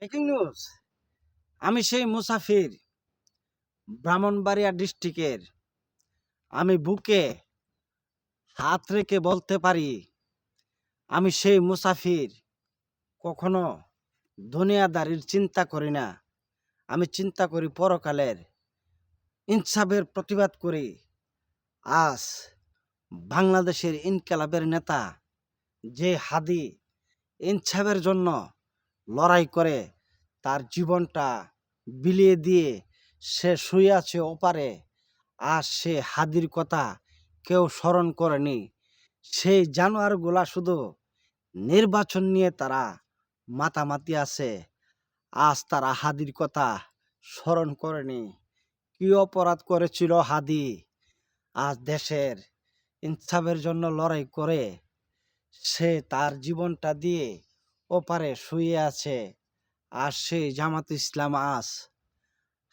Breaking news. আমি সেই মুসাফির, ব্রাহ্মণবাড়িয়া ডিস্ট্রিক্টের। আমি বুকে হাত রেখে বলতে পারি, আমি সেই মুসাফির। কখনো দুনিয়াদারির চিন্তা করি না, আমি চিন্তা করি পরকালের। ইনসাফের প্রতিবাদ করি। আজ বাংলাদেশের ইনকিলাবের নেতা যে হাদি ইনসাফের জন্য লড়াই করে তার জীবনটা বিলিয়ে দিয়ে সে শুয়ে আছে ওপারে, আর সে হাদির কথা কেউ স্মরণ করেনি। সেই জানোয়ারগুলা শুধু নির্বাচন নিয়ে তারা মাতামাতি আছে, আজ তারা হাদির কথা স্মরণ করেনি। কি অপরাধ করেছিল হাদি? আজ দেশের ইনসাফের জন্য লড়াই করে সে তার জীবনটা দিয়ে ওপারে শুয়ে আছে। আর সেই জামাত ইসলাম আজ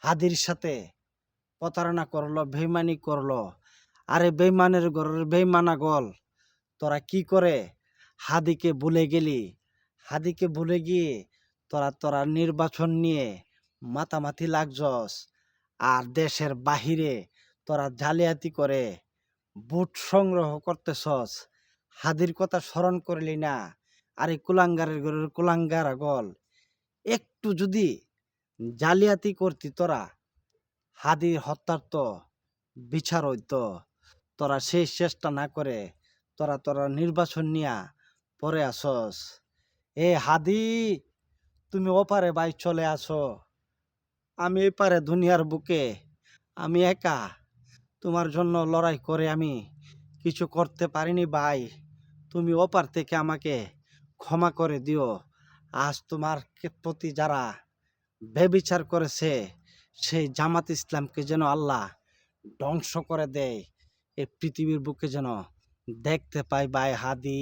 হাদির সাথে প্রতারণা করলো, বেইমানি করলো। আরে বেইমানের ঘরের বেইমানা গল, তোরা কি করে হাদিকে ভুলে গেলি? হাদিকে ভুলে গিয়ে তোরা নির্বাচন নিয়ে মাতামাতি লাগছস, আর দেশের বাহিরে তোরা জালিয়াতি করে ভোট সংগ্রহ করতেছস। হাদির কথা স্মরণ করলি না। আরে কুলাঙ্গারের ঘরের কুলাঙ্গার গল, একটু যদি জালিয়াতি করতি তোরা, হাদির হত্যার তো বিচার হইতো। তোরা সেই চেষ্টা না করে তোরা নির্বাচন নিয়া পরে আসস। এ হাদি, তুমি ওপারে ভাই চলে আসো, আমি এপারে দুনিয়ার বুকে আমি একা। তোমার জন্য লড়াই করে আমি কিছু করতে পারিনি ভাই, তুমি ওপার থেকে আমাকে ক্ষমা করে দিও। আজ তোমার প্রতি যারা বেবিচার করেছে সেই জামাত ইসলামকে যেন আল্লাহ ধ্বংস করে দেয়, এই পৃথিবীর বুকে যেন দেখতে পাই ভাই হাদি।